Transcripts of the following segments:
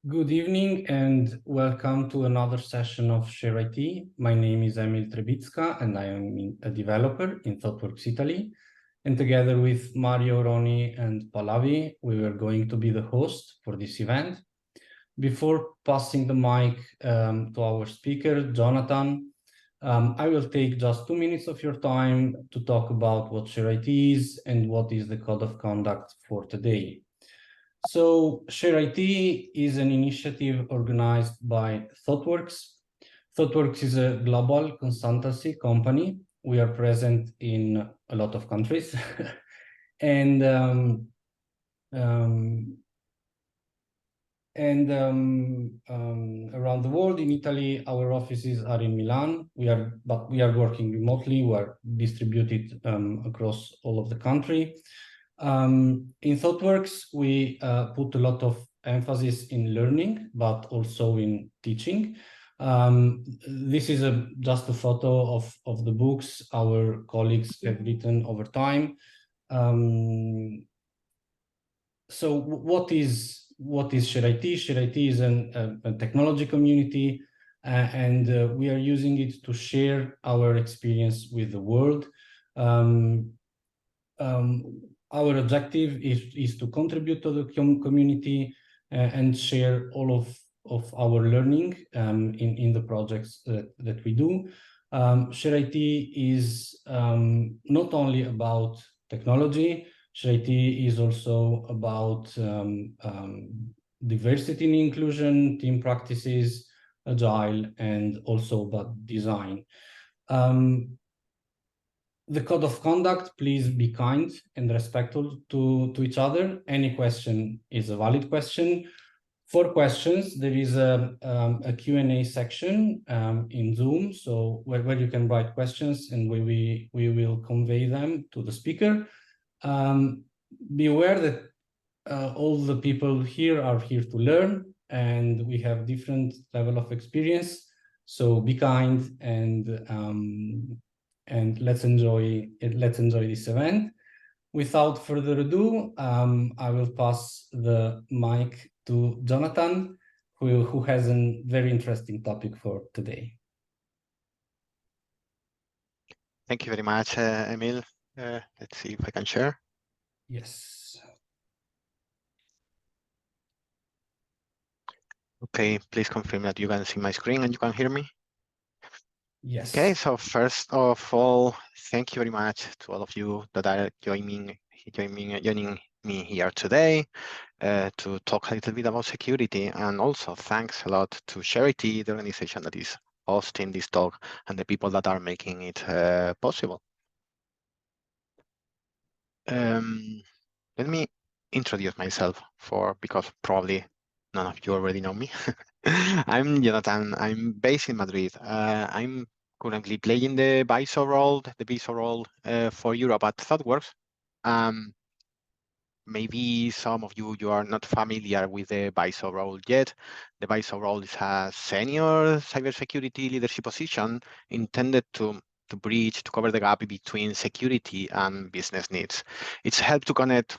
Good evening and welcome to another session of ShareIT. My name is Emil Trebitska and I am a developer in Thoughtworks Italy. And together with Mario, Roni and Pallavi, we were going to be the host for this event. Before passing the mic to our speaker, Jonathan, I will take just 2 minutes of your time to talk about what ShareIT is and what is the code of conduct for today. So ShareIT is an initiative organized by Thoughtworks. Thoughtworks is a global consultancy company. We are present in a lot of countries. and around the world. In Italy, our offices are in Milan. But we are working remotely. We are distributed across all of the country. In Thoughtworks, we put a lot of emphasis in learning, but also in teaching. This is just a photo of the books our colleagues have written over time. So what is ShareIT? ShareIT is a technology community, and we are using it to share our experience with the world. Our objective is to contribute to the community and share all of our learning in the projects that we do. ShareIT is not only about technology. ShareIT is also about diversity and inclusion, team practices, agile, and also about design. The code of conduct, please be kind and respectful to each other. Any question is a valid question. For questions, there is a Q&A section in Zoom, so where you can write questions and we will convey them to the speaker. Be aware that all the people here are here to learn and we have different level of experience. So be kind and let's enjoy this event. Without further ado, I will pass the mic to Jonathan, who has a very interesting topic for today. Thank you very much, Emil. Let's see if I can share. Yes. Okay, please confirm that you can see my screen and you can hear me. Yes. Okay, so first of all, thank you very much to all of you that are joining me here today to talk a little bit about security. And also thanks a lot to ShareIT, the organization that is hosting this talk, and the people that are making it possible. Let me introduce myself because probably none of you already know me. I'm Jonathan. I'm based in Madrid. I'm currently playing the BISO role for Europe at Thoughtworks. Maybe some of you are not familiar with the BISO role yet. The BISO role is a senior cybersecurity leadership position intended to cover the gap between security and business needs. It's helped to connect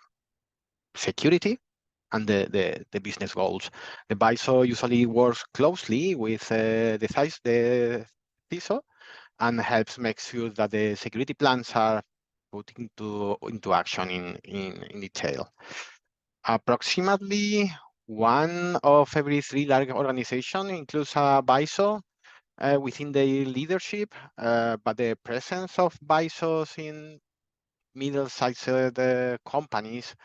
security and the business goals. The BISO usually works closely with the CISO and helps make sure that the security plans are put into action in detail. Approximately 1 of every 3 large organizations includes a BISO within their leadership, but the presence of BISOs in middle-sized companies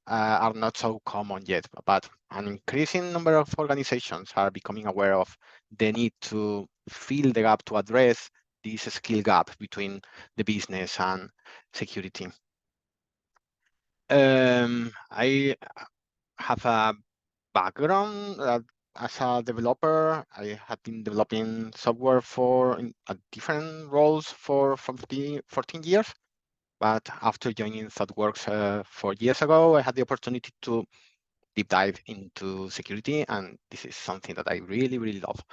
are not so common yet, but an increasing number of organizations are becoming aware of the need to fill the gap to address this skill gap between the business and security. I have a background as a developer. I have been developing software at different roles for 14 years. But after joining Thoughtworks 4 years ago, I had the opportunity to deep dive into security, and this is something that I really, really love.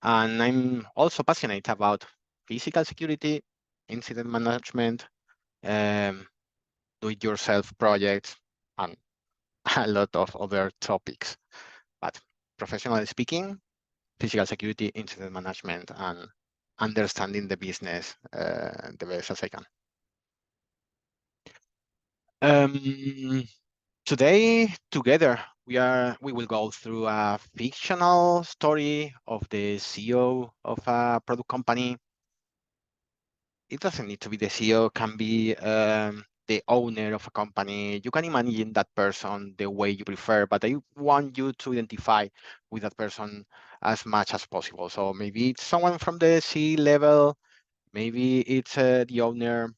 And I'm also passionate about physical security, incident management, do-it-yourself projects, and a lot of other topics. But professionally speaking, physical security, incident management, and understanding the business the best as I can. Today, together, we will go through a fictional story of the CEO of a product company. It doesn't need to be the CEO, can be the owner of a company. You can imagine that person the way you prefer, but I want you to identify with that person as much as possible. So maybe it's someone from the C-level, maybe it's the owner.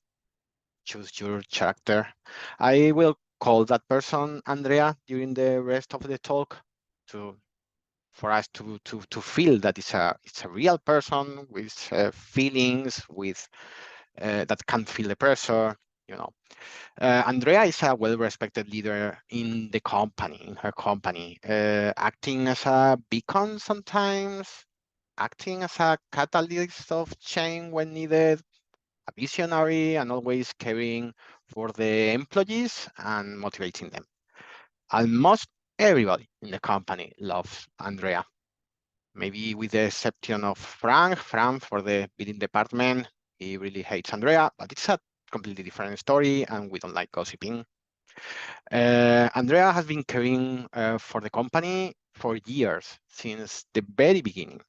Choose your character. I will call that person Andrea during the rest of the talk for us to feel that it's a real person with feelings, with that can feel the pressure. Andrea is a well-respected leader in the company, in her company, acting as a beacon sometimes, acting as a catalyst of change when needed, a visionary, and always caring for the employees and motivating them. Almost everybody in the company loves Andrea. Maybe with the exception of Frank. Frank, for the billing department, he really hates Andrea, but it's a completely different story, and we don't like gossiping. Andrea has been caring for the company for years, since the very beginning,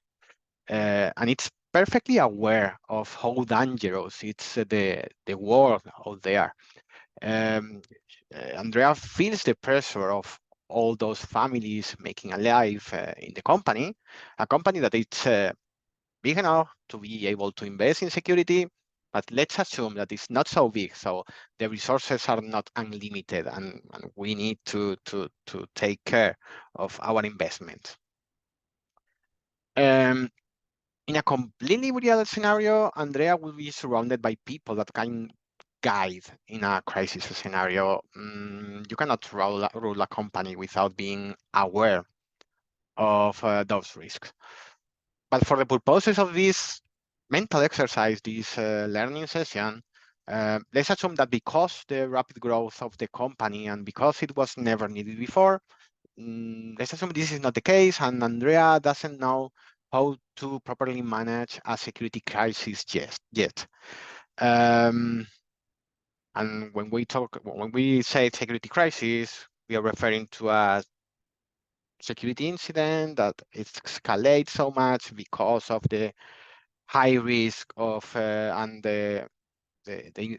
and it's perfectly aware of how dangerous it's the world out there. Andrea feels the pressure of all those families making a life in the company, a company that it's big enough to be able to invest in security, but let's assume that it's not so big, so the resources are not unlimited, and we need to take care of our investment. In a completely real scenario, Andrea will be surrounded by people that can guide in a crisis scenario. You cannot rule a company without being aware of those risks. But for the purposes of this mental exercise, this learning session, let's assume that because the rapid growth of the company and because it was never needed before, let's assume this is not the case, and Andrea doesn't know how to properly manage a security crisis yet. And when we say security crisis, we are referring to a security incident that escalates so much because of the high risk of and the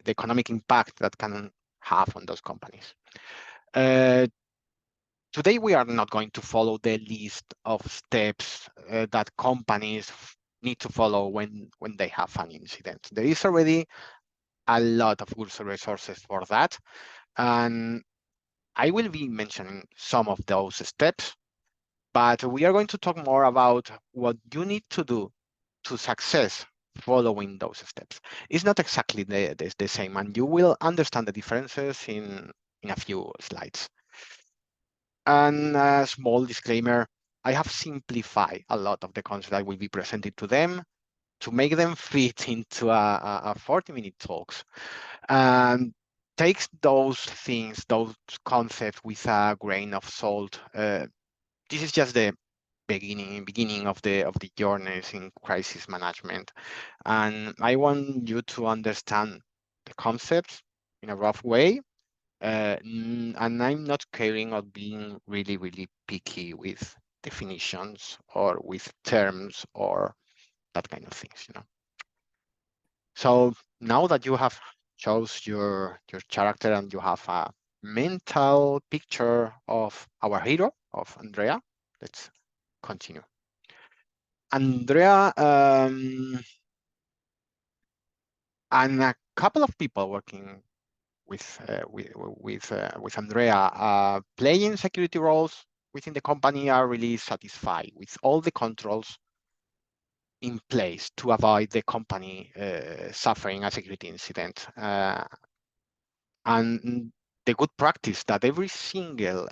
economic impact that can have on those companies. Today, we are not going to follow the list of steps that companies need to follow when they have an incident. There is already a lot of good resources for that. And I will be mentioning some of those steps, but we are going to talk more about what you need to do to success following those steps. It's not exactly the same, and you will understand the differences in a few slides. And a small disclaimer, I have simplified a lot of the concepts that will be presented to them to make them fit into a 40-minute talks. And takes those things, those concepts with a grain of salt. This is just the beginning of the journeys in crisis management. And I want you to understand the concepts in a rough way. And I'm not caring of being really, really picky with definitions or with terms or that kind of things, So now that you have chose your character and you have a mental picture of our hero, of Andrea, let's continue. Andrea and a couple of people working with Andrea playing security roles within the company are really satisfied with all the controls in place to avoid the company suffering a security incident. And the good practice that every single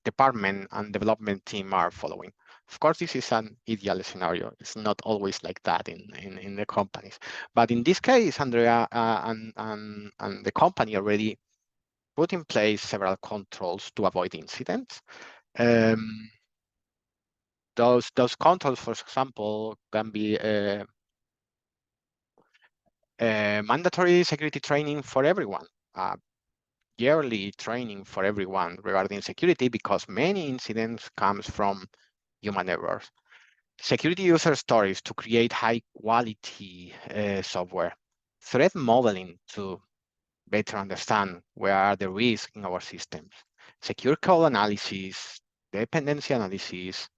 department and development team are following. Of course, this is an ideal scenario. It's not always like that in the companies. But in this case, Andrea and the company already put in place several controls to avoid incidents. those controls, for example, can be mandatory security training for everyone, yearly training for everyone regarding security, because many incidents comes from human errors. Security user stories to create high quality software. Threat modeling to better understand where are the risks in our systems. Secure code analysis, dependency analysis,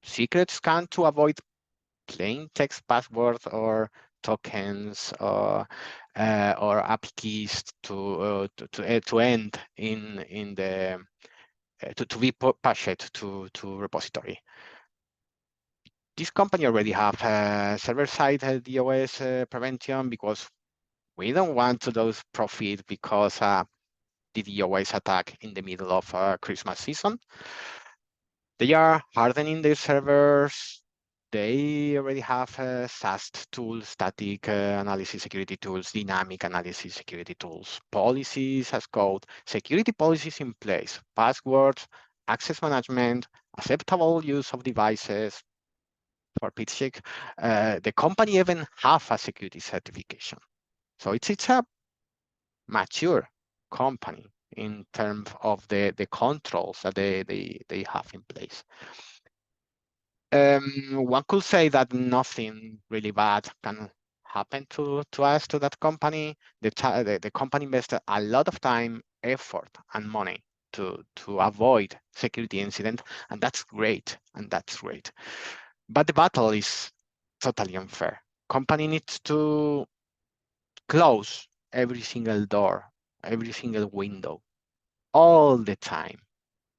secret scan to avoid plain text passwords or tokens or API keys to end in the to be patched to repository. This company already have server-side DOS prevention, because we don't want to lose profit because the DOS attack in the middle of Christmas season. They are hardening their servers. They already have SAST tools, static analysis security tools, dynamic analysis security tools, policies as code, security policies in place, passwords, access management, acceptable use of devices for PITSIC. The company even have a security certification. So it's a mature company in terms of the controls that they have in place. One could say that nothing really bad can happen to us, to that company. The company invested a lot of time, effort, and money to avoid security incident, and that's great. But the battle is totally unfair. Company needs to close every single door, every single window, all the time,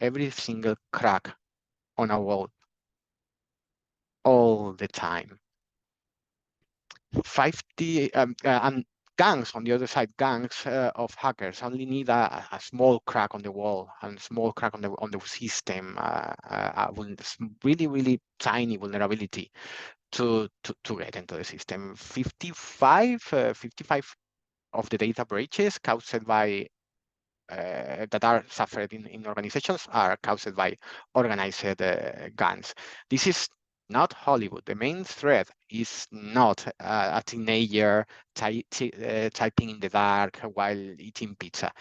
every single crack on a wall, all the time. 50 and gangs on the other side, gangs of hackers only need a small crack on the wall and small crack on the system, really tiny vulnerability to get into the system. 55 of the data breaches caused by that are suffered in organizations are caused by organized gangs. This is not Hollywood. The main threat is not a teenager typing in the dark while eating pizza.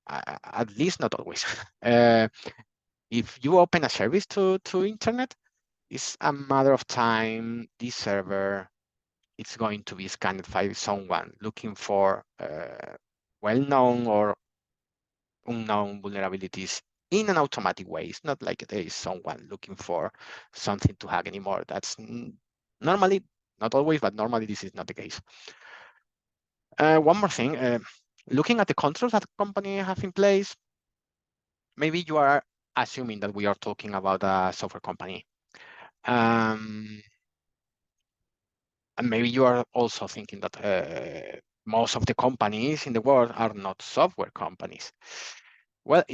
At least not always. If you open a service to internet, it's a matter of time. This server it's going to be scanned by someone looking for well-known or unknown vulnerabilities in an automatic way. It's not like there is someone looking for something to hack anymore. That's normally, not always, but normally this is not the case. One more thing, looking at the controls that the company have in place, maybe you are assuming that we are talking about a software company. And maybe you are also thinking that most of the companies in the world are not software companies. Well,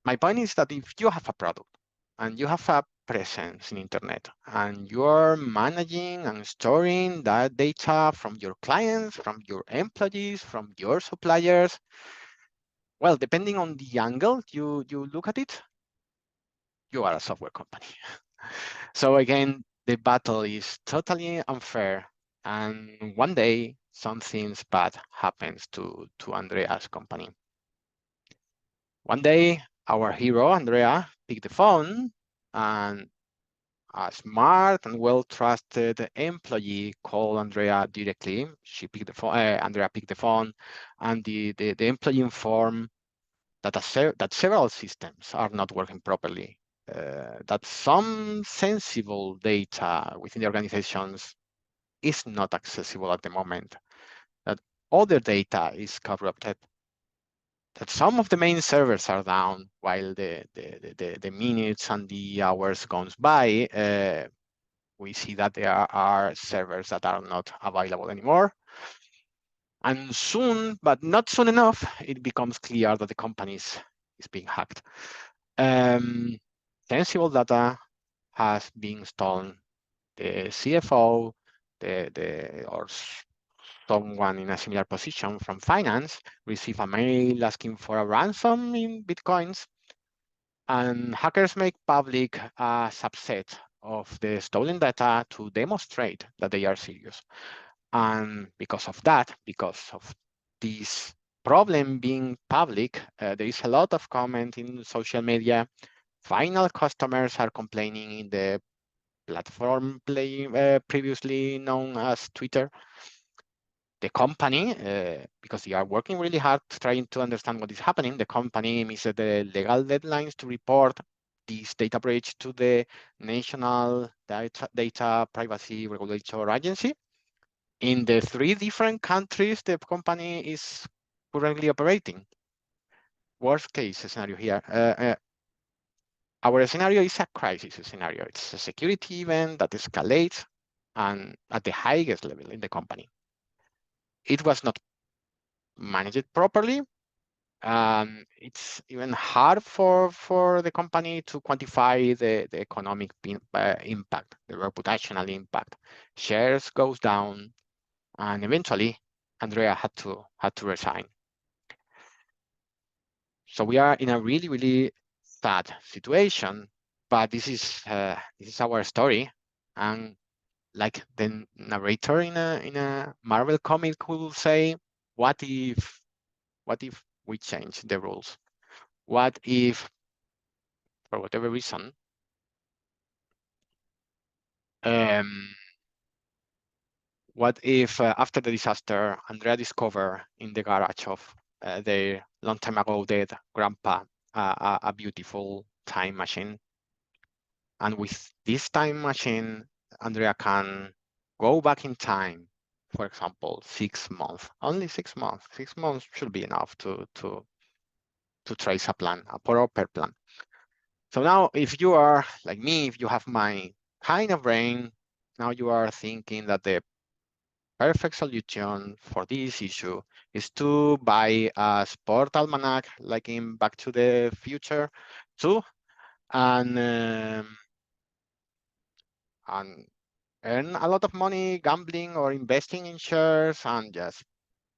my point is that if you have a product and you have a presence in internet and you're managing and storing that data from your clients, from your employees, from your suppliers, well, depending on the angle you look at it, you are a software company. So again, the battle is totally unfair. And one day, something bad happens to Andrea's company. One day, our hero, Andrea, picked the phone, and a smart and well-trusted employee called Andrea directly. She picked the phone, Andrea picked the phone, and the employee informed that several systems are not working properly, that some sensible data within the organizations is not accessible at the moment, that other data is corrupted, that some of the main servers are down while the minutes and the hours goes by. We see that there are servers that are not available anymore. And soon, but not soon enough, it becomes clear that the company is being hacked. Sensible data has been stolen. The CFO, or someone in a similar position from finance receive a mail asking for a ransom in Bitcoins, and hackers make public a subset of the stolen data to demonstrate that they are serious. And because of that, because of this problem being public, there is a lot of comment in social media. Final customers are complaining in the platform previously known as Twitter. The company, because they are working really hard trying to understand what is happening, the company missed the legal deadlines to report this data breach to the National Data Privacy Regulatory Agency. In the 3 different countries the company is currently operating. Worst case scenario here. Our scenario is a crisis scenario. It's a security event that escalates and at the highest level in the company. It was not managed properly. It's even hard for the company to quantify the economic impact, the reputational impact. Shares goes down, and eventually Andrea had to resign. So we are in a really, really sad situation, but this is our story. And like the narrator in a Marvel comic will say, what if we change the rules? What if, for whatever reason, what if after the disaster, Andrea discovered in the garage of their long time ago dead grandpa a beautiful time machine? And with this time machine, Andrea can go back in time, for example, 6 months, only 6 months. 6 months should be enough to trace a plan, a proper plan. So now, if you are like me, if you have my kind of brain, now you are thinking that the perfect solution for this issue is to buy a sport almanac, like in Back to the Future 2, and earn a lot of money gambling or investing in shares and just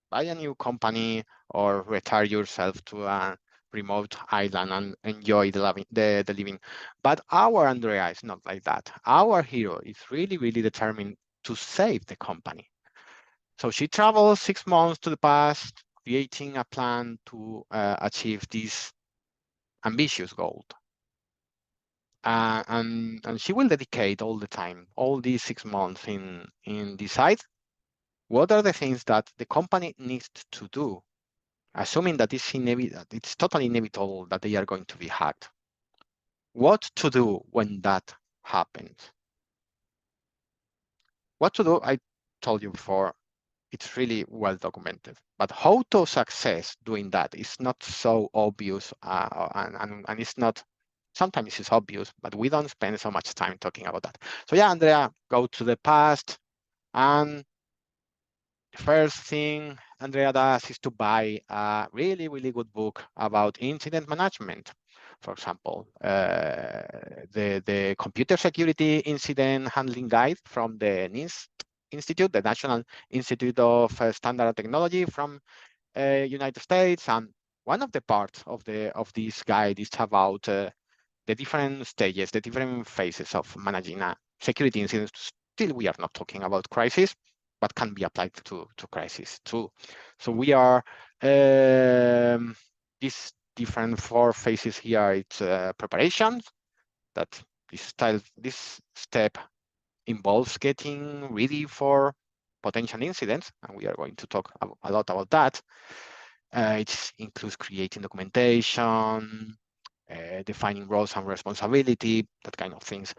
buy a new company or retire yourself to a remote island and enjoy the living. But our Andrea is not like that. Our hero is really, really determined to save the company. So she travels 6 months to the past, creating a plan to achieve this ambitious goal. And she will dedicate all the time, all these 6 months in decide what are the things that the company needs to do, assuming that it's totally inevitable that they are going to be hacked. What to do when that happens? What to do, I told you before, it's really well documented. But how to success doing that is not so obvious, and it's not, sometimes it's obvious, but we don't spend so much time talking about that. So yeah, Andrea, go to the past, and the first thing Andrea does is to buy a really, really good book about incident management. For example, the Computer Security Incident Handling Guide from the NIST Institute, the National Institute of Standard and Technology from United States. And one of the parts of this guide is about the different stages, the different phases of managing a security incident. Still, we are not talking about crisis, but can be applied to crisis too. So we are these different 4 phases here. It's preparation. That this step involves getting ready for potential incidents, and we are going to talk a lot about that. It includes creating documentation, defining roles and responsibility, that kind of things.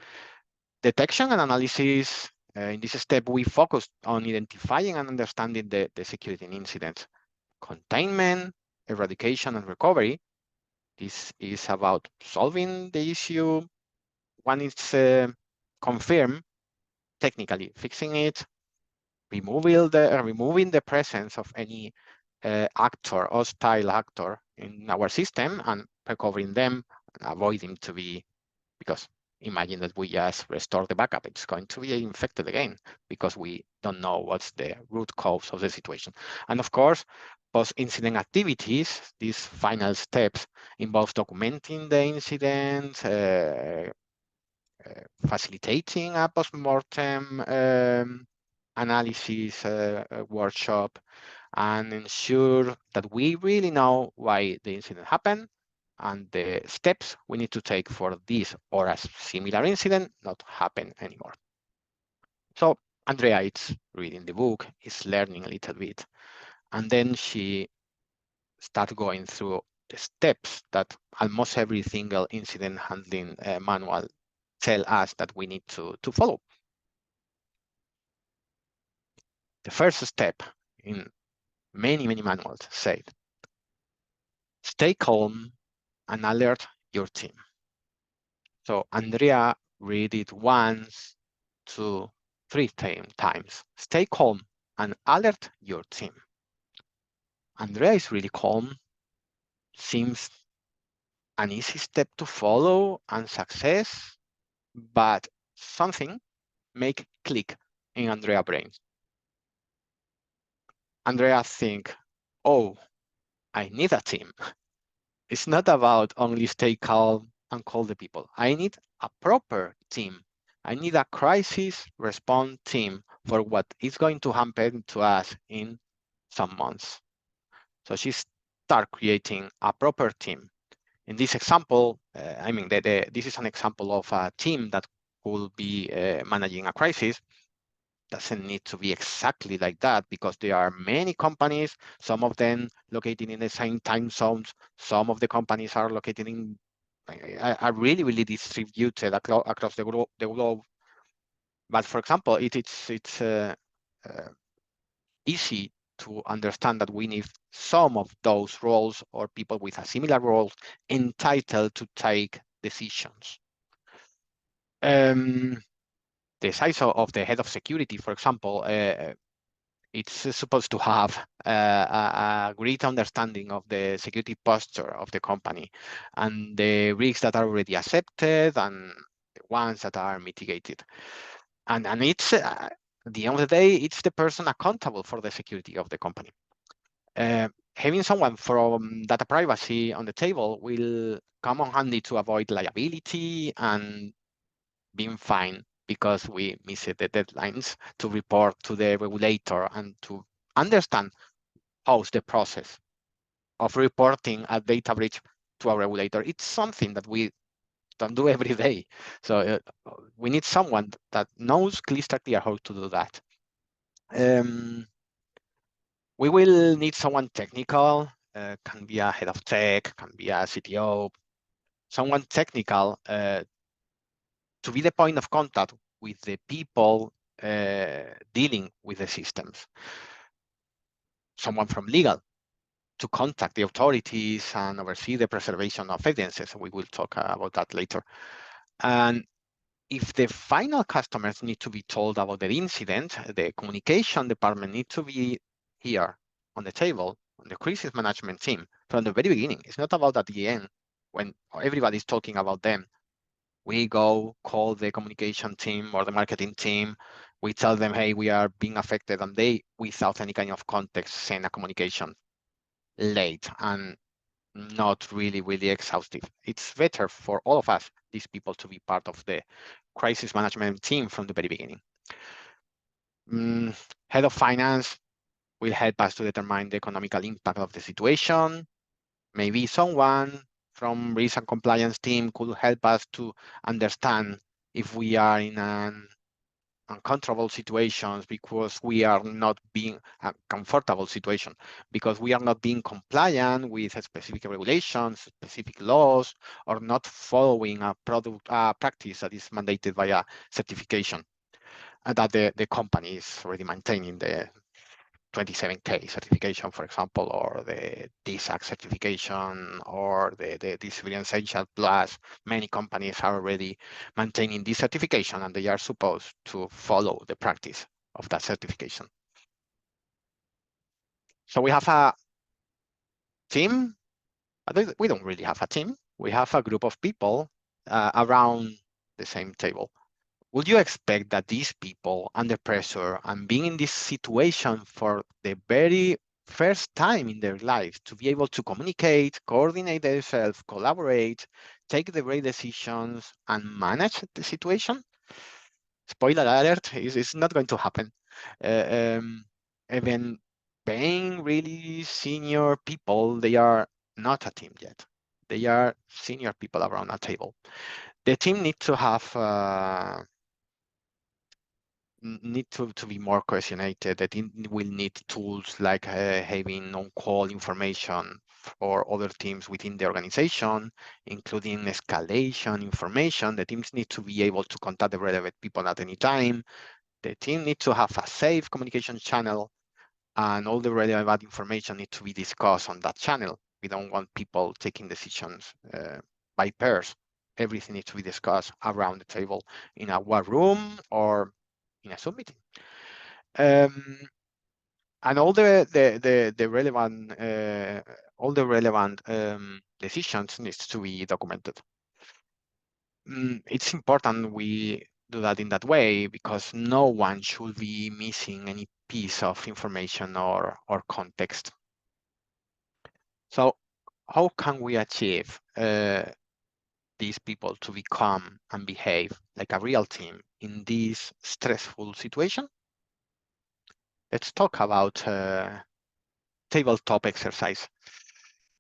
Detection and analysis. In this step, we focus on identifying and understanding the security incidents. Containment, eradication, and recovery. This is about solving the issue when it's confirmed technically, fixing it, removing the presence of any actor, hostile actor in our system, and recovering them, avoiding to be, because imagine that we just restore the backup, it's going to be infected again because we don't know what's the root cause of the situation. And of course, post-incident activities, these final steps involves documenting the incident, facilitating a post-mortem analysis workshop, and ensure that we really know why the incident happened and the steps we need to take for this or a similar incident not happen anymore. So Andrea is reading the book, is learning a little bit, and then she starts going through the steps that almost every single incident handling manual tell us that we need to follow. The first step in many manuals said, stay calm and alert your team. So Andrea read it once, 2, 3 times. Stay calm and alert your team. Andrea is really calm, seems an easy step to follow and success, but something make click in Andrea's brain. Andrea think, oh, I need a team. It's not about only stay calm and call the people. I need a proper team. I need a crisis response team for what is going to happen to us in some months. So she start creating a proper team. In this example, I mean, this is an example of a team that will be managing a crisis. Doesn't need to be exactly like that because there are many companies, some of them located in the same time zones. Some of the companies are located in, are really distributed across the globe. But for example, it's easy to understand that we need some of those roles or people with a similar role entitled to take decisions. The size of the head of security, for example, it's supposed to have a great understanding of the security posture of the company and the risks that are already accepted and the ones that are mitigated. And it's, at the end of the day, it's the person accountable for the security of the company. Having someone from data privacy on the table will come on handy to avoid liability and being fined because we missed the deadlines to report to the regulator and to understand how's the process of reporting a data breach to a regulator. It's something that we don't do every day. So we need someone that knows crystal clear how to do that. We will need someone technical, can be a head of tech, can be a CTO, someone technical to be the point of contact with the people dealing with the systems. Someone from legal to contact the authorities and oversee the preservation of evidences. We will talk about that later. And if the final customers need to be told about the incident, the communication department needs to be here on the table, on the crisis management team from the very beginning. It's not about at the end when everybody's talking about them. We go call the communication team or the marketing team. We tell them, hey, we are being affected, and they, without any kind of context, send a communication late and not really exhaustive. It's better for all of us, these people, to be part of the crisis management team from the very beginning. Head of finance will help us to determine the economical impact of the situation. Maybe someone from risk and compliance team could help us to understand if we are in an uncomfortable situations because we are not being a comfortable situation because we are not being compliant with specific regulations, specific laws, or not following a practice that is mandated by a certification that the company is already maintaining, the 27K certification, for example, or the DSAC certification, or the Civilian Essential Plus. Many companies are already maintaining this certification, and they are supposed to follow the practice of that certification. So we have a team. We don't really have a team. We have a group of people around the same table. Would you expect that these people under pressure and being in this situation for the very first time in their lives to be able to communicate, coordinate themselves, collaborate, take the right decisions, and manage the situation. Spoiler alert, it's not going to happen. Even being really senior people, they are not a team yet. They are senior people around a table. The team needs to have need to be more coordinated. The team will need tools like having on-call information for other teams within the organization, including escalation information. The teams need to be able to contact the relevant people at any time. The team needs to have a safe communication channel, and all the relevant information needs to be discussed on that channel. We don't want people taking decisions by pairs. Everything needs to be discussed around the table in a war room or in a Zoom meeting. And all the relevant decisions needs to be documented. It's important we do that in that way because no one should be missing any piece of information or context. So how can we achieve these people to become and behave like a real team in this stressful situation? Let's talk about tabletop exercise.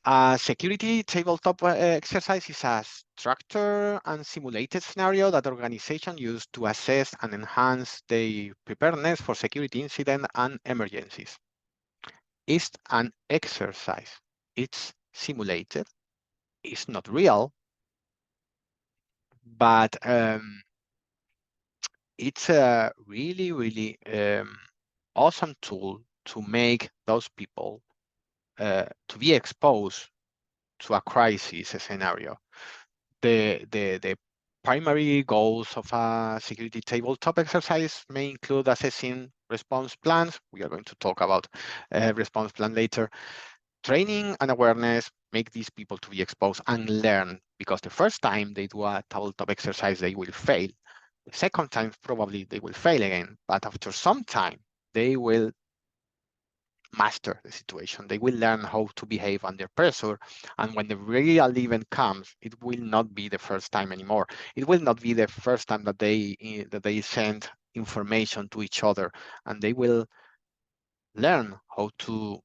A security tabletop exercise is a structured and simulated scenario that organizations use to assess and enhance their preparedness for security incidents and emergencies. It's an exercise. It's simulated. It's not real, but it's a really, really awesome tool to make those people to be exposed to a crisis scenario. The primary goals of a security tabletop exercise may include assessing response plans. We are going to talk about response plan later. Training and awareness, make these people to be exposed and learn, because the first time they do a tabletop exercise, they will fail. The second time, probably they will fail again, but after some time, they will master the situation. They will learn how to behave under pressure. And when the real event comes, it will not be the first time anymore. It will not be the first time that they send information to each other, and they will learn how to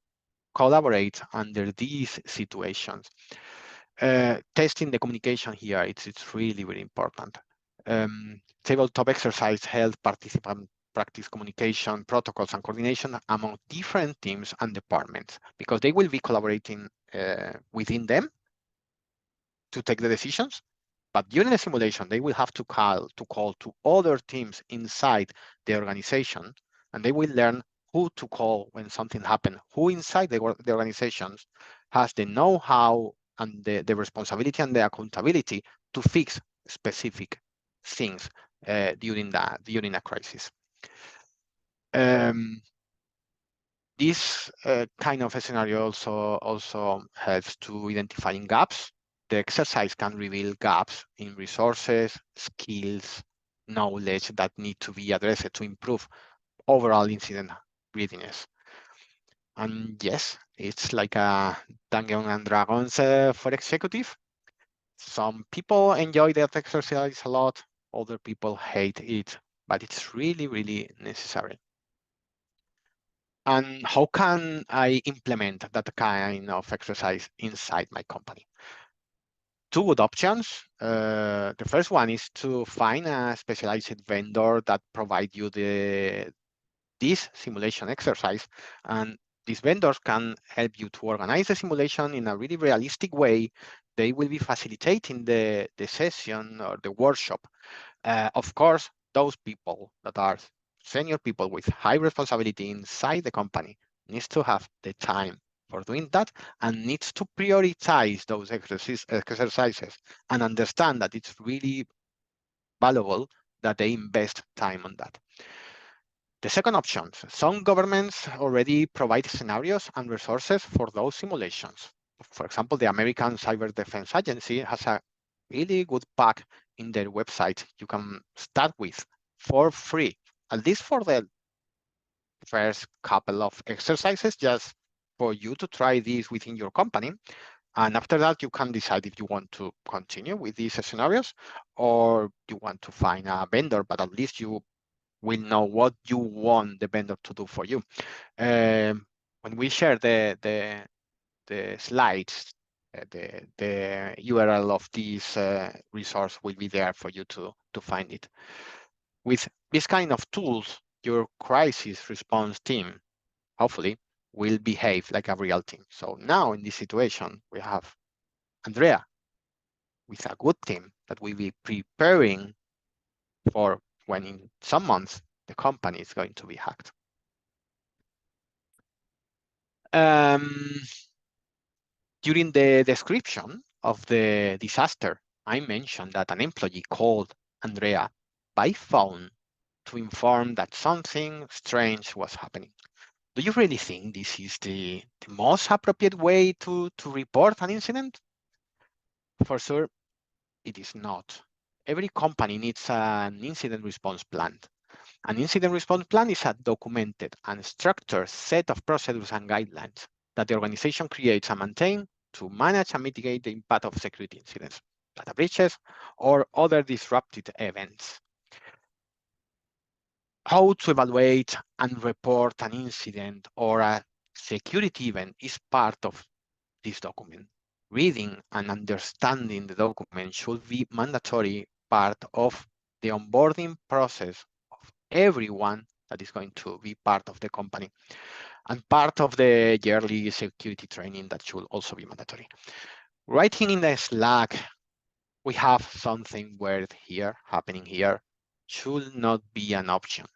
collaborate under these situations. Testing the communication here, it's really, really important. Tabletop exercise helps participants practice communication, protocols, and coordination among different teams and departments, because they will be collaborating within them to take the decisions. But during the simulation, they will have to call to other teams inside the organization, and they will learn who to call when something happens, who inside the organizations has the know-how and the responsibility and the accountability to fix specific things during a crisis. This kind of a scenario also helps to identifying gaps. The exercise can reveal gaps in resources, skills, knowledge that need to be addressed to improve overall incident readiness. And yes, it's like a Dungeons and Dragons for executive. Some people enjoy that exercise a lot, other people hate it, but it's really, really necessary. And how can I implement that kind of exercise inside my company? Two good options. The first one is to find a specialized vendor that provides you this simulation exercise. And these vendors can help you to organize the simulation in a really realistic way. They will be facilitating the session or the workshop. Of course, those people that are senior people with high responsibility inside the company needs to have the time for doing that and needs to prioritize those exercises and understand that it's really valuable that they invest time on that. The second option, some governments already provide scenarios and resources for those simulations. For example, the American Cyber Defense Agency has a really good pack in their website you can start with for free, at least for the first couple of exercises. Just for you to try this within your company. And after that, you can decide if you want to continue with these scenarios or you want to find a vendor, but at least you will know what you want the vendor to do for you. When we share the slides, the URL of this resource will be there for you to find it. With this kind of tools, your crisis response team, hopefully, will behave like a real team. So now in this situation, we have Andrea with a good team that will be preparing for when in some months the company is going to be hacked. During the description of the disaster, I mentioned that an employee called Andrea by phone to inform that something strange was happening. Do you really think this is the most appropriate way to report an incident? For sure, it is not. Every company needs an incident response plan. An incident response plan is a documented and structured set of procedures and guidelines that the organization creates and maintains to manage and mitigate the impact of security incidents, data breaches, or other disruptive events. How to evaluate and report an incident or a security event is part of this document. Reading and understanding the document should be mandatory part of the onboarding process of everyone that is going to be part of the company, and part of the yearly security training that should also be mandatory. Writing in the Slack, we have something weird here, happening here, should not be an option,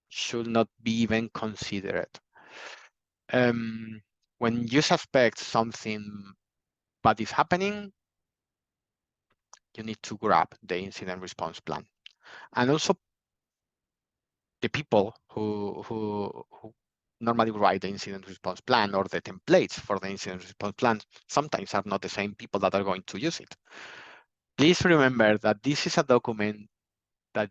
should not be even considered. When you suspect something bad is happening, you need to grab the incident response plan. And also the people who normally write the incident response plan or the templates for the incident response plan sometimes are not the same people that are going to use it. Please remember that this is a document that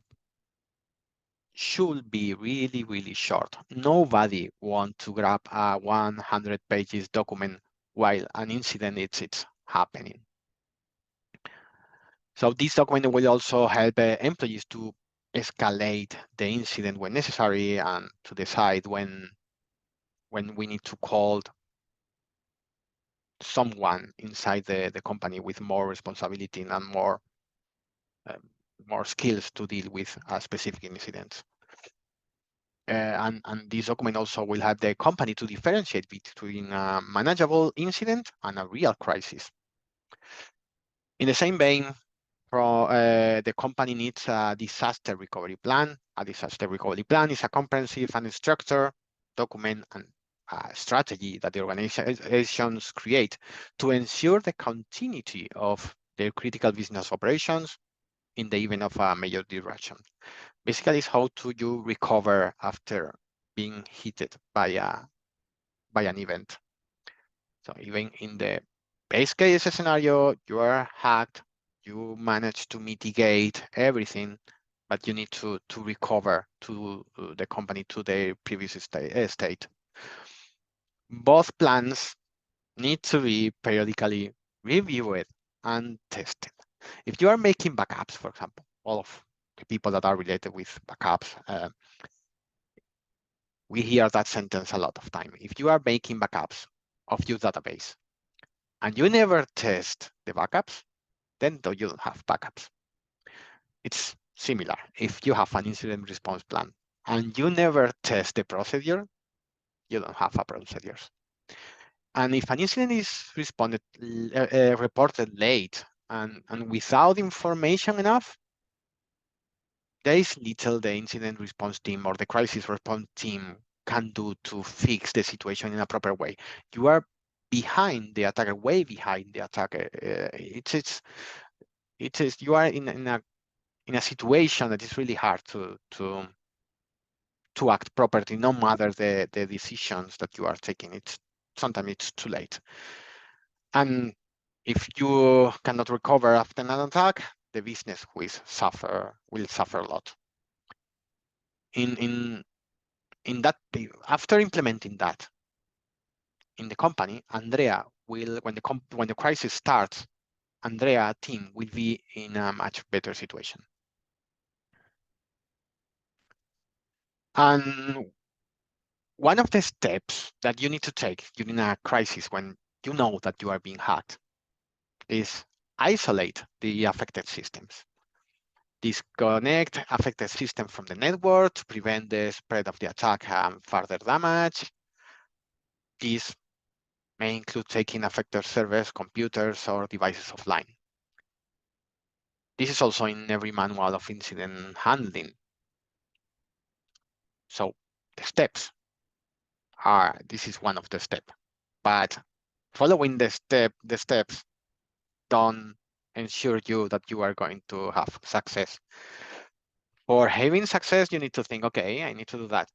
should be really, really short. Nobody wants to grab a 100 pages document while an incident is happening. So this document will also help employees to escalate the incident when necessary and to decide when we need to call someone inside the company with more responsibility and more skills to deal with specific incidents. And this document also will help the company to differentiate between a manageable incident and a real crisis. In the same vein, the company needs a disaster recovery plan. A disaster recovery plan is a comprehensive and structured document and strategy that the organizations create to ensure the continuity of their critical business operations in the event of a major disruption. Basically, it's how to you recover after being hit by an event. So even in the base case scenario, you are hacked, you manage to mitigate everything, but you need to recover to the company to their previous state. Both plans need to be periodically reviewed and tested. If you are making backups, for example, all of the people that are related with backups, we hear that sentence a lot of time. If you are making backups of your database and you never test the backups, then you don't have backups. It's similar. If you have an incident response plan and you never test the procedure, you don't have a procedure. And if an incident is reported late and without information enough, there is little the incident response team or the crisis response team can do to fix the situation in a proper way. You are behind the attacker, way behind the attacker. You are in a situation that is really hard to act properly, no matter the decisions that you are taking. Sometimes it's too late. And if you cannot recover after an attack, the business will suffer a lot. In that, after implementing that, in the company, Andrea will, when the crisis starts, Andrea team will be in a much better situation. And one of the steps that you need to take during a crisis when you know that you are being hacked is isolate the affected systems. Disconnect affected systems from the network to prevent the spread of the attack and further damage. This may include taking affected servers, computers, or devices offline. This is also in every manual of incident handling. So the steps are, this is one of the steps, but following the steps don't ensure you that you are going to have success. For having success, you need to think, okay, I need to do that.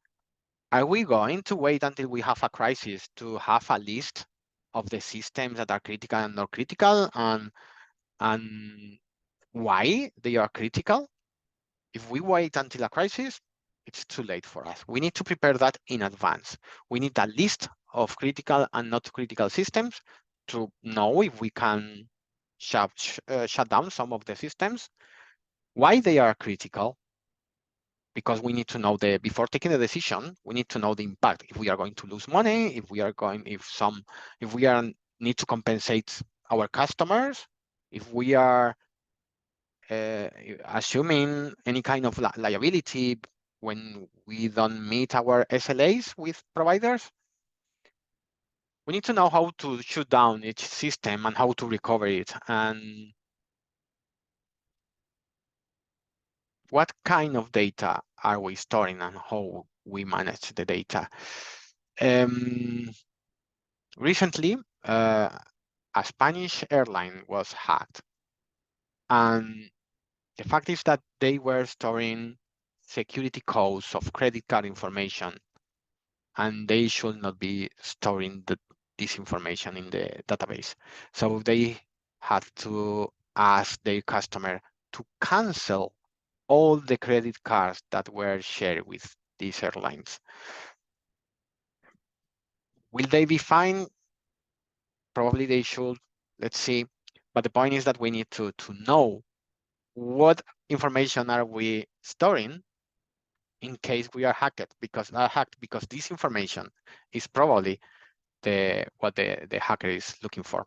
Are we going to wait until we have a crisis to have a list of the systems that are critical and not critical, and why they are critical? If we wait until a crisis, it's too late for us. We need to prepare that in advance. We need a list of critical and not critical systems to know if we can shut down some of the systems. Why they are critical? Because we need to know before taking the decision, we need to know the impact. If we are going to lose money, if we need to compensate our customers, if we are assuming any kind of liability when we don't meet our SLAs with providers, we need to know how to shut down each system and how to recover it, and what kind of data are we storing and how we manage the data. Recently, a Spanish airline was hacked, and the fact is that they were storing security codes of credit card information, and they should not be storing this information in the database. So they had to ask their customer to cancel all the credit cards that were shared with these airlines. Will they be fine? Probably they should, let's see. But the point is that we need to know what information are we storing in case we are hacked, because this information is probably what the hacker is looking for.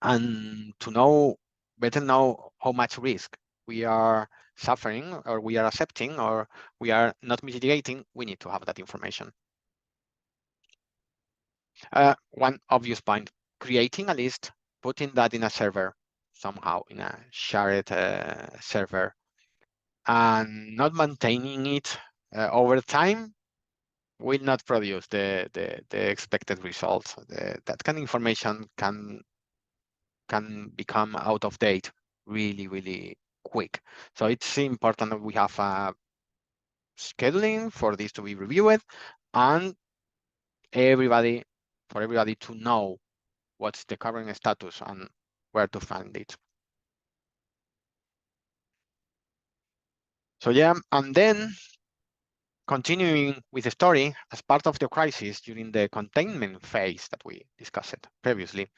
And to better know how much risk we are suffering, or we are accepting, or we are not mitigating, we need to have that information. One obvious point, creating a list, putting that in a server somehow, in a shared server, and not maintaining it over time will not produce the expected results. That kind of information can become out of date really, really quick. So it's important that we have a scheduling for this to be reviewed, and for everybody to know what's the current status and where to find it. So yeah, and then continuing with the story, as part of the crisis during the containment phase that we discussed previously,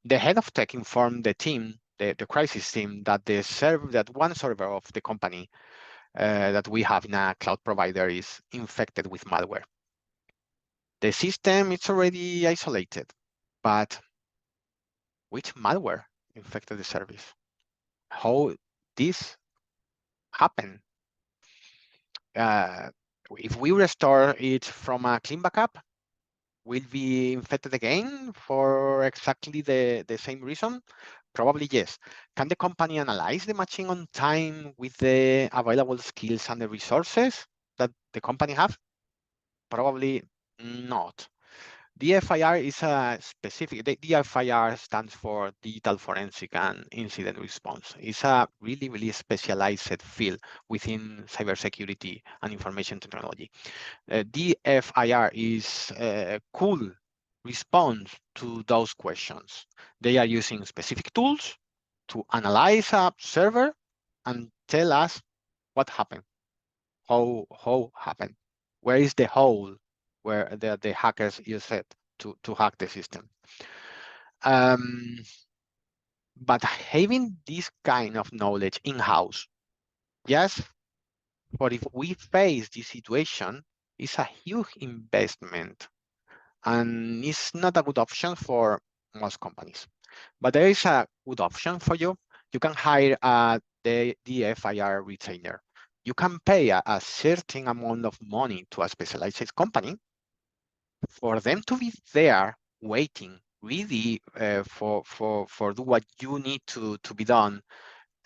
the head of tech informed the team, the crisis team, that one server of the company that we have in a cloud provider is infected with malware. The system is already isolated, but which malware infected the service? How this happened? If we restore it from a clean backup, will be infected again for exactly the same reason? Probably yes. Can the company analyze the matching on time with the available skills and the resources that the company have? Probably not. DFIR is a specific, the DFIR stands for Digital Forensic and Incident Response. It's a really, really specialized field within cybersecurity and information technology. DFIR is a cool response to those questions. They are using specific tools to analyze a server and tell us what happened, how happened, where is the hole where the hackers use it to hack the system. But having this kind of knowledge in-house, yes, but if we face this situation, it's a huge investment and it's not a good option for most companies. But there is a good option for you. You can hire the DFIR retainer. You can pay a certain amount of money to a specialized company for them to be there waiting really for do what you need to be done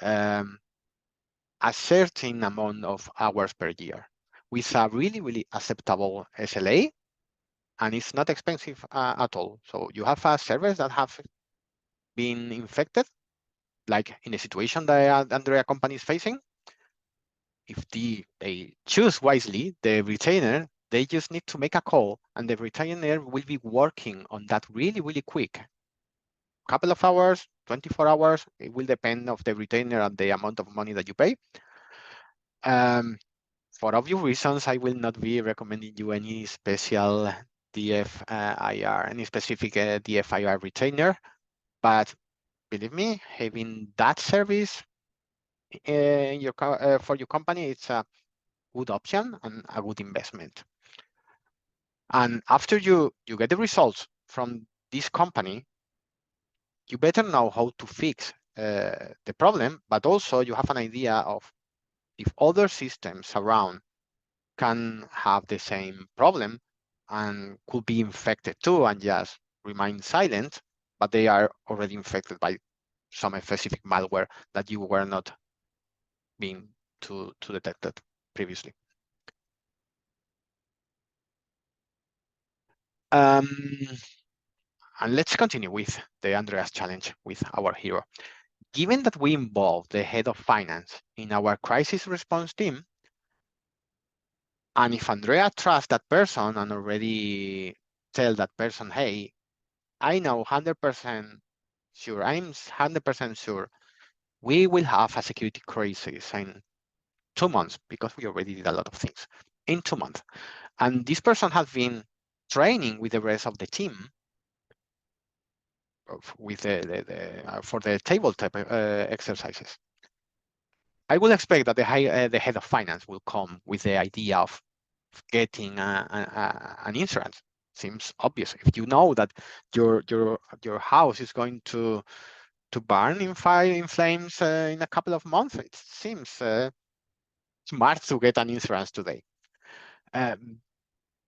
a certain amount of hours per year with a really acceptable SLA, and it's not expensive at all. So you have a service that have been infected, like in the situation that Andrea company is facing. If they choose wisely, the retainer, they just need to make a call and the retainer will be working on that really quick. Couple of hours, 24 hours, it will depend of the retainer and the amount of money that you pay. For obvious reasons, I will not be recommending you any special DFIR, any specific DFIR retainer, but believe me, having that service in your for your company, it's a good option and a good investment. And after you get the results from this company, you better know how to fix the problem, but also you have an idea of if other systems around can have the same problem and could be infected too and just remain silent, but they are already infected by some specific malware that you were not being to detected previously. And let's continue with the Andreas challenge with our hero. Given that we involve the head of finance in our crisis response team, and if Andrea trusts that person and already tell that person, hey, I know 100% sure, I'm 100% sure we will have a security crisis in 2 months because we already did a lot of things in 2 months. And this person has been training with the rest of the team with for the tabletop exercises. I would expect that the head of finance will come with the idea of getting an insurance. Seems obvious. If you know that your house is going to burn in flames in a couple of months, it seems smart to get an insurance today.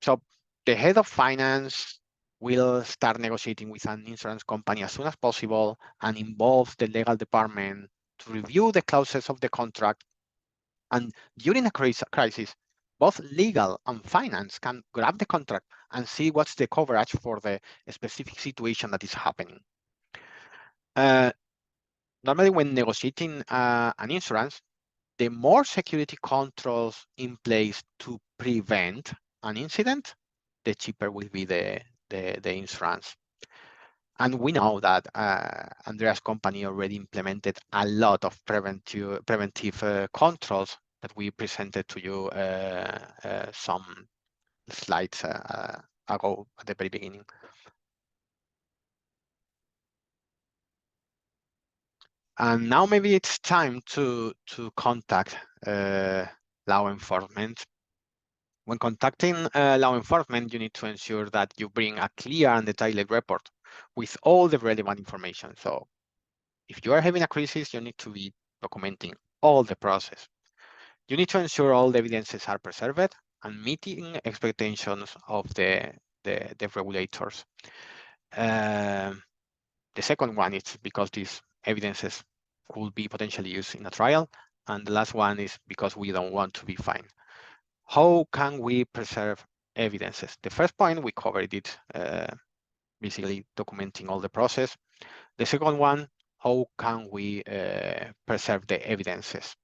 So the head of finance will start negotiating with an insurance company as soon as possible and involve the legal department to review the clauses of the contract. And during a crisis, both legal and finance can grab the contract and see what's the coverage for the specific situation that is happening. Normally, when negotiating an insurance, the more security controls in place to prevent an incident, the cheaper will be the insurance. And we know that Andrea's company already implemented a lot of preventive controls that we presented to you some slides ago at the very beginning. And now maybe it's time to contact law enforcement. When contacting law enforcement, you need to ensure that you bring a clear and detailed report with all the relevant information. So if you are having a crisis, you need to be documenting all the process. You need to ensure all the evidences are preserved and meeting expectations of the regulators. The second one is because these evidences could be potentially used in a trial. And the last one is because we don't want to be fined. How can we preserve evidences? The first point, we covered it, basically documenting all the process. The second one, how can we preserve the evidences?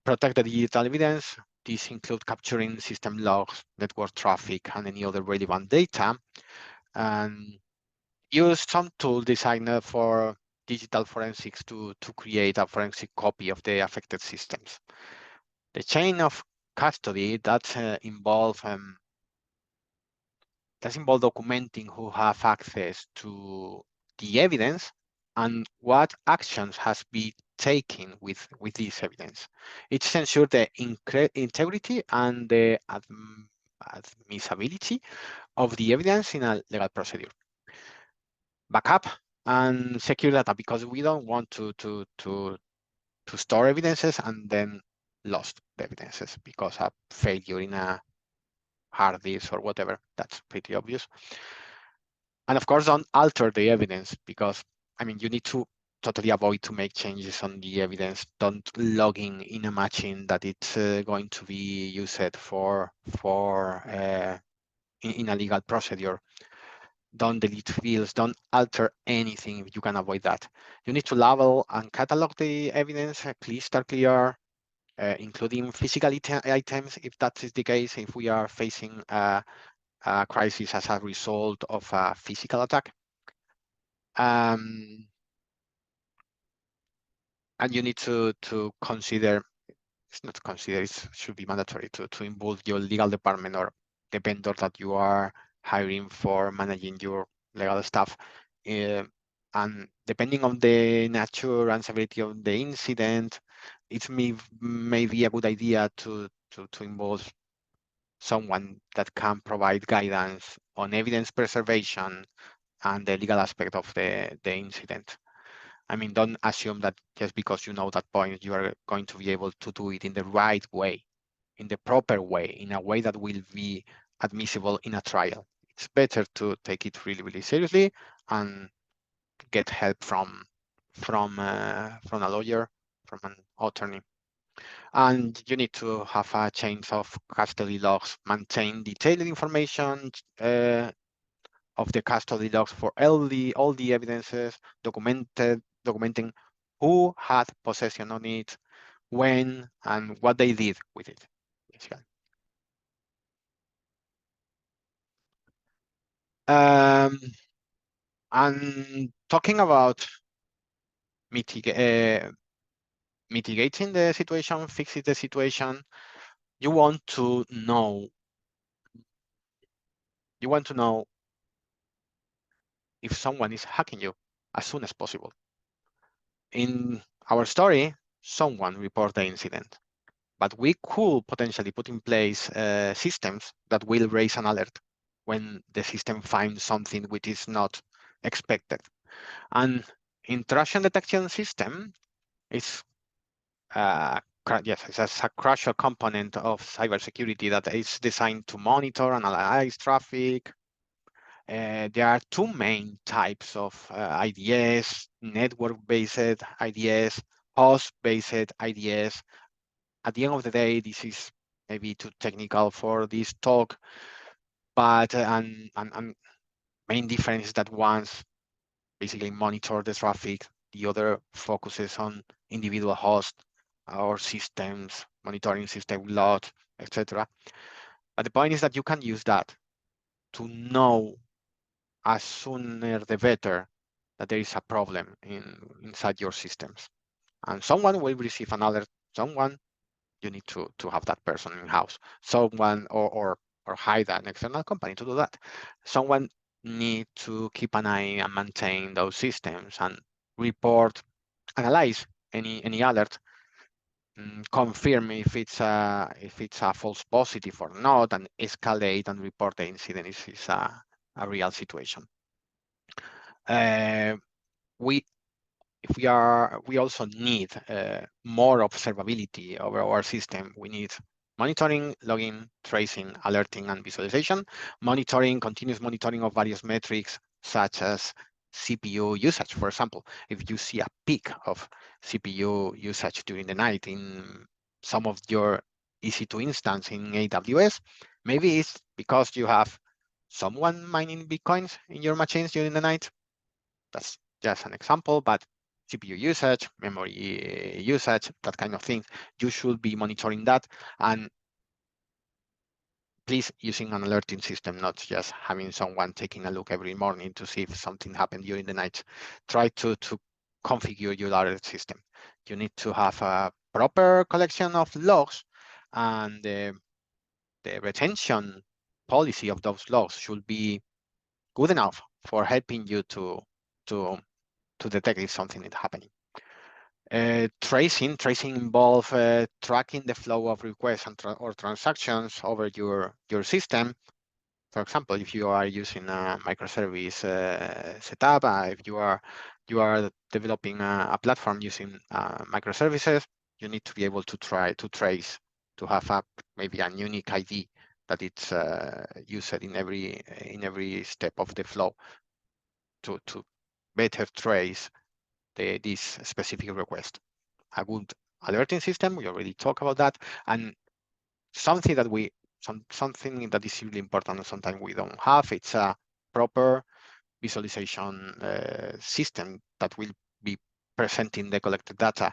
Protect the digital evidence. These include capturing system logs, network traffic, and any other relevant data. And use some tool designed for digital forensics to create a forensic copy of the affected systems. The chain of custody that involve That involves documenting who have access to the evidence and what actions has been taken with this evidence. It ensures the integrity and the admissibility of the evidence in a legal procedure. Backup and secure data, because we don't want to store evidences and then lost the evidences because of failure in a hard disk or whatever. That's pretty obvious. And of course, don't alter the evidence, because I mean, you need to totally avoid to make changes on the evidence. Don't log in a machine that it's going to be used for in a legal procedure. Don't delete fields, don't alter anything if you can avoid that. You need to label and catalog the evidence, crystal clear, including physical items, if that is the case, if we are facing a crisis as a result of a physical attack. And you need to consider, it's not consider, it should be mandatory to involve your legal department or the vendor that you are hiring for managing your legal staff. And depending on the nature and severity of the incident, it may be a good idea to involve someone that can provide guidance on evidence preservation and the legal aspect of the incident. I mean, don't assume that just because you know that point, you are going to be able to do it in the right way, in the proper way, in a way that will be admissible in a trial. It's better to take it really, really seriously and get help from a lawyer, from an attorney. And you need to have a chain of custody logs, maintain detailed information of the custody logs for all the evidences, documenting who had possession on it, when, and what they did with it. Basically. And talking about mitigating the situation, fixing the situation, you want to know if someone is hacking you as soon as possible. In our story, someone reported the incident, but we could potentially put in place systems that will raise an alert when the system finds something which is not expected. And intrusion detection system is it's a crucial component of cybersecurity that is designed to monitor and analyze traffic. There are two main types of IDS: network-based IDS, host-based IDS. At the end of the day, this is maybe too technical for this talk, but and main difference is that one's basically monitor the traffic, the other focuses on individual hosts or systems, monitoring system load, etc. But the point is that you can use that to know as sooner the better that there is a problem inside your systems. And someone will receive an alert, someone, you need to have that person in-house, someone or hire an external company to do that. Someone need to keep an eye and maintain those systems and report, analyze any alert, confirm if it's a false positive or not, and escalate and report the incident if it's a real situation. We also need more observability over our system. We need monitoring, logging, tracing, alerting, and visualization. Monitoring, continuous monitoring of various metrics, such as CPU usage. For example, if you see a peak of CPU usage during the night in some of your EC2 instance in AWS, maybe it's because you have someone mining Bitcoins in your machines during the night. That's just an example, but CPU usage, memory usage, that kind of thing, you should be monitoring that. And please, using an alerting system, not just having someone taking a look every morning to see if something happened during the night. Try to configure your alert system. You need to have a proper collection of logs, and the retention policy of those logs should be good enough for helping you to detect if something is happening. Tracing involves tracking the flow of requests and or transactions over your system. For example, if you are using a microservice setup, if you are developing a platform using microservices, you need to be able to try to trace, to have maybe a unique ID that it's used in every step of the flow to better trace this specific request. A good alerting system, we already talked about that, and something that something that is really important and sometimes we don't have, it's a proper visualization system that will be presenting the collected data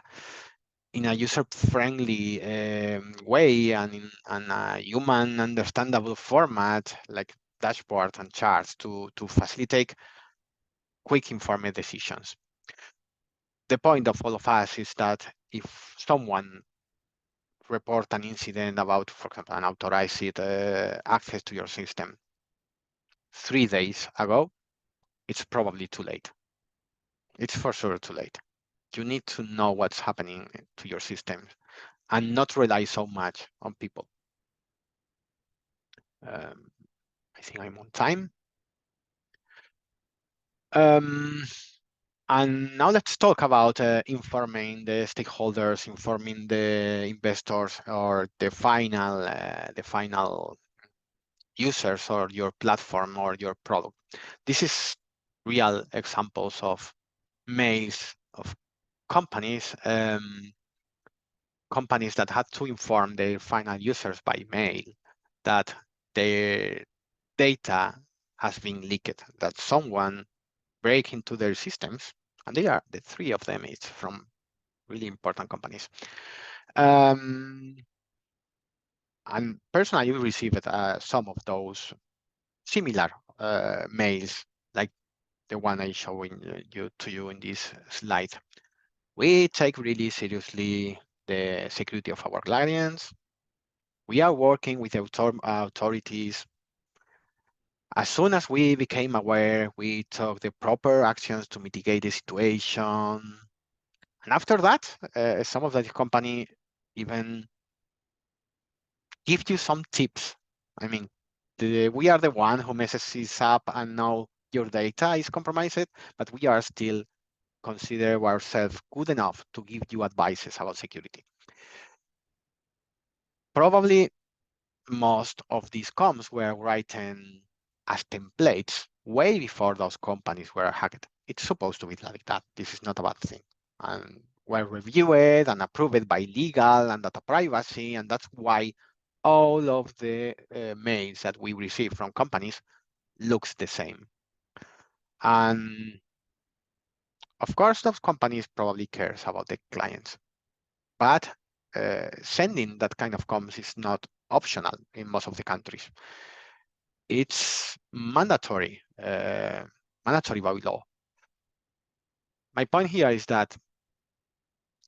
in a user-friendly way and in a human understandable format, like dashboards and charts to facilitate quick informed decisions. The point of all of us is that if someone report an incident about, for example, unauthorized access to your system 3 days ago, it's probably too late. It's for sure too late. You need to know what's happening to your system and not rely so much on people. I think I'm on time. And now let's talk about informing the stakeholders, informing the investors, or the final users or your platform or your product. This is real examples of mails of companies, companies that had to inform their final users by mail that their data has been leaked, that someone break into their systems, and they are the 3 of them. It's from really important companies. And personally, I received some of those similar mails, like the one I showing to you in this slide. We take really seriously the security of our clients. We are working with authorities. As soon as we became aware, we took the proper actions to mitigate the situation. And after that, some of the company even give you some tips. I mean, we are the one who messes this up and now your data is compromised, but we are still consider ourselves good enough to give you advices about security. Probably most of these comms were written as templates way before those companies were hacked. It's supposed to be like that. This is not a bad thing. And were reviewed and approved by legal and data privacy, and that's why all of the mails that we receive from companies looks the same. And of course, those companies probably cares about the clients, but sending that kind of comms is not optional in most of the countries. It's mandatory, mandatory by law. My point here is that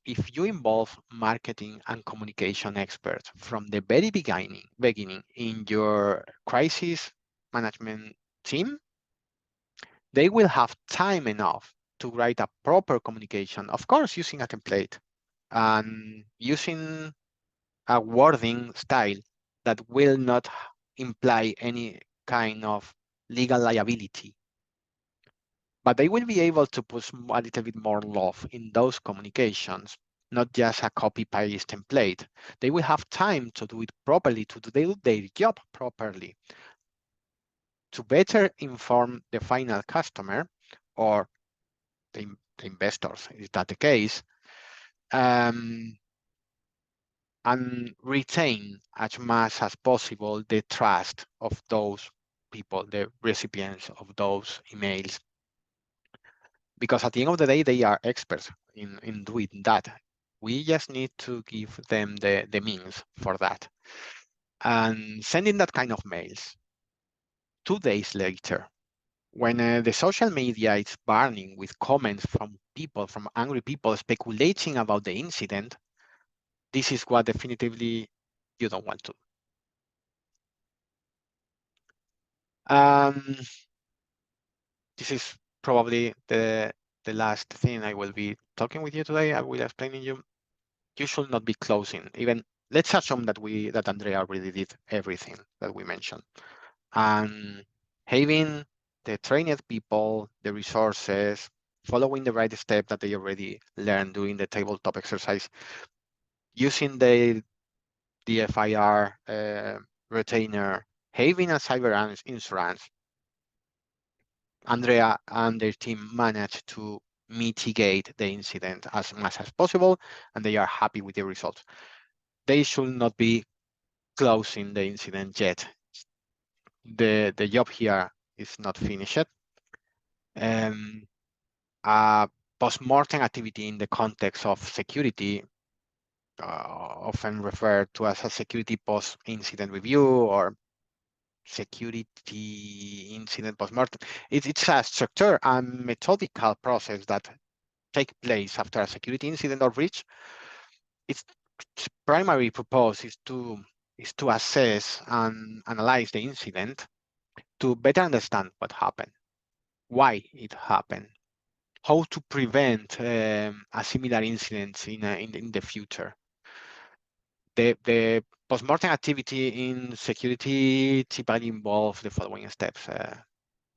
if you involve marketing and communication experts from the very beginning in your crisis management team, they will have time enough to write a proper communication, of course, using a template and using a wording style that will not imply any kind of legal liability. But they will be able to put a little bit more love in those communications, not just a copy-paste template. They will have time to do it properly, to do their job properly, to better inform the final customer or the investors, is that the case, and retain as much as possible the trust of those people, the recipients of those emails. Because at the end of the day, they are experts in doing that. We just need to give them the means for that. And sending that kind of mails 2 days later, when the social media is burning with comments from people, from angry people speculating about the incident, this is what definitively you don't want to. This is probably the last thing I will be talking with you today. I will explain you. You should not be closing. Even let's assume that Andrea already did everything that we mentioned, and having the trained people, the resources, following the right step that they already learned during the tabletop exercise, using the DFIR retainer, having a cyber insurance. Andrea and their team managed to mitigate the incident as much as possible, and they are happy with the results. They should not be closing the incident yet. The job here is not finished. Post-mortem activity in the context of security, often referred to as a security post-incident review or security incident post-mortem. It's a structured and methodical process that takes place after a security incident or breach. Its primary purpose is to assess and analyze the incident to better understand what happened, why it happened, how to prevent a similar incident in the future. The post-mortem activity in security typically involves the following steps.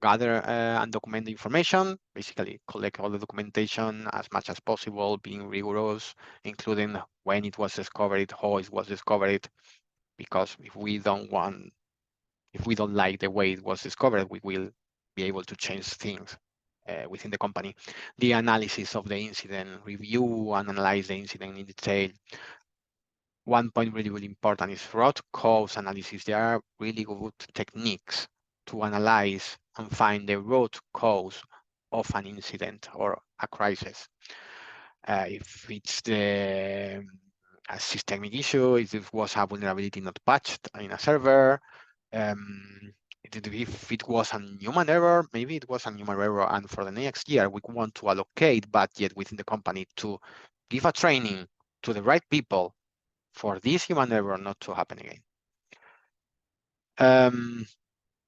Gather and document the information, basically collect all the documentation as much as possible, being rigorous, including when it was discovered, how it was discovered, because if we don't like the way it was discovered, we will be able to change things within the company. The analysis of the incident, review and analyze the incident in detail. One point really important is root cause analysis. There are really good techniques to analyze and find the root cause of an incident or a crisis. If it's a systemic issue, if it was a vulnerability not patched in a server, if it was a human error, maybe it was a human error, and for the next year, we want to allocate budget within the company to give a training to the right people for this human error not to happen again.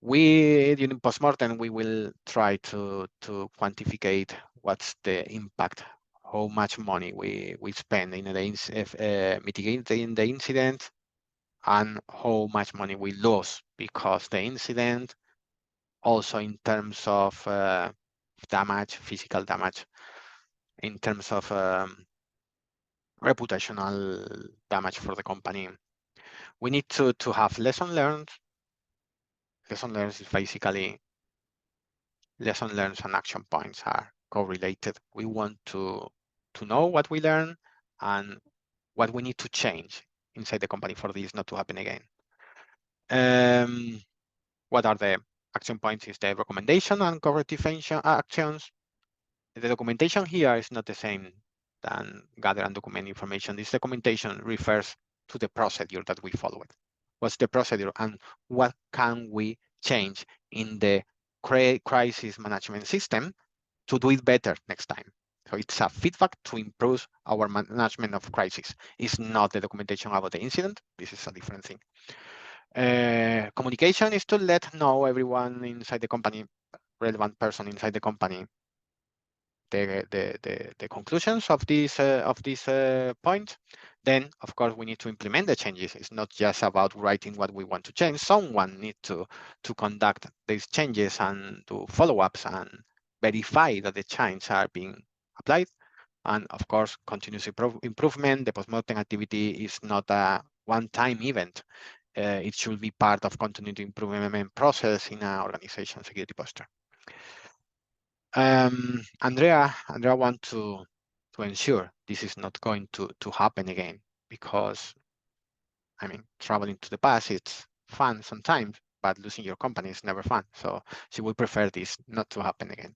During postmortem, we will try to quantificate what's the impact, how much money we spend in mitigating the incident, and how much money we lose because the incident, also in terms of damage, physical damage, in terms of reputational damage for the company. We need to have lesson learned. Lesson learned is basically lesson learned and action points are correlated. We want to know what we learn and what we need to change inside the company for this not to happen again. What are the action points? Is the recommendation and corrective actions. The documentation here is not the same than gather and document information. This documentation refers to the procedure that we followed. What's the procedure and what can we change in the crisis management system to do it better next time? So it's a feedback to improve our management of crisis. It's not the documentation about the incident. This is a different thing. Communication is to let know everyone inside the company, relevant person inside the company, the conclusions of this point. Then, of course, we need to implement the changes. It's not just about writing what we want to change. Someone needs to conduct these changes and do follow-ups and verify that the changes are being applied. And of course, continuous improvement. The post-mortem activity is not a one-time event. It should be part of continuous improvement process in an organization security posture. Andrea wants to ensure this is not going to happen again, because I mean, traveling to the past, it's fun sometimes, but losing your company is never fun. So she would prefer this not to happen again.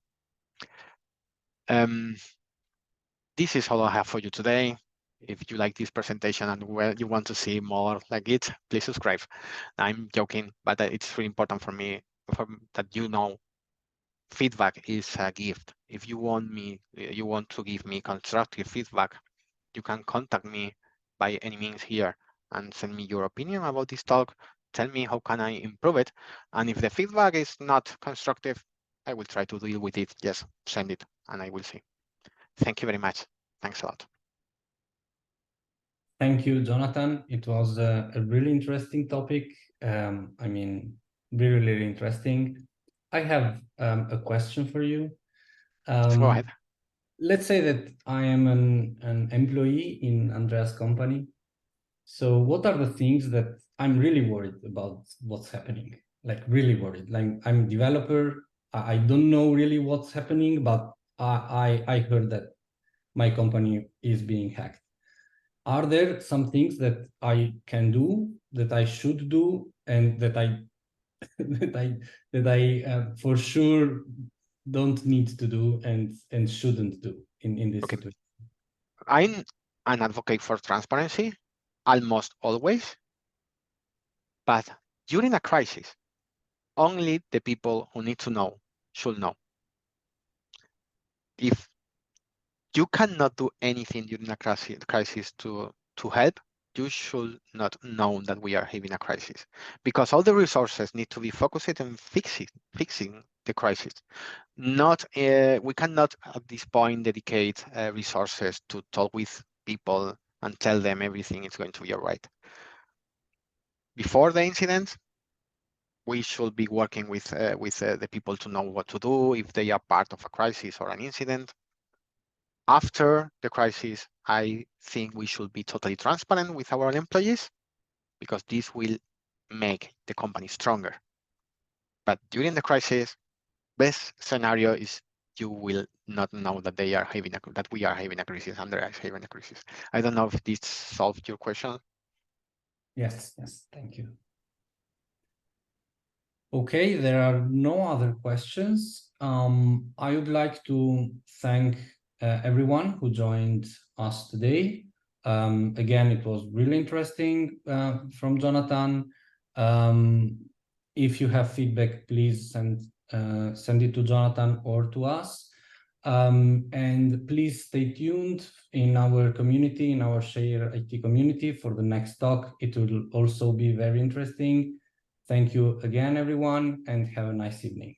This is all I have for you today. If you like this presentation and you want to see more like it, please subscribe. I'm joking, but it's really important for me that you know feedback is a gift. If you want to give me constructive feedback, you can contact me by any means here and send me your opinion about this talk. tell me how can I improve it. And if the feedback is not constructive, I will try to deal with it. Just send it and I will see. Thank you very much. Thanks a lot. Thank you, Jonathan. It was a really interesting topic. I mean, really, really interesting. I have a question for you. Go ahead. Let's say that I am an employee in Andrea's company. So what are the things that I'm really worried about what's happening? Like really worried. Like I'm a developer. I don't know really what's happening, but I heard that my company is being hacked. Are there some things that I can do, that I should do, and that I that I for sure don't need to do and shouldn't do in this situation? I'm an advocate for transparency almost always, but during a crisis, only the people who need to know should know. If you cannot do anything during a crisis to help, you should not know that we are having a crisis, because all the resources need to be focused on fixing the crisis. We cannot at this point dedicate resources to talk with people and tell them everything is going to be all right. Before the incident, we should be working with the people to know what to do if they are part of a crisis or an incident. After the crisis, I think we should be totally transparent with our employees, because this will make the company stronger. But during the crisis, best scenario is you will not know that we are having a crisis, Andrea is having a crisis. I don't know if this solved your question. Yes, thank you. Okay, there are no other questions. I would like to thank everyone who joined us today. Again, it was really interesting from Jonathan. If you have feedback, please send it to Jonathan or to us. And please stay tuned in our community, in our ShareIT community for the next talk. It will also be very interesting. Thank you again, everyone, and have a nice evening.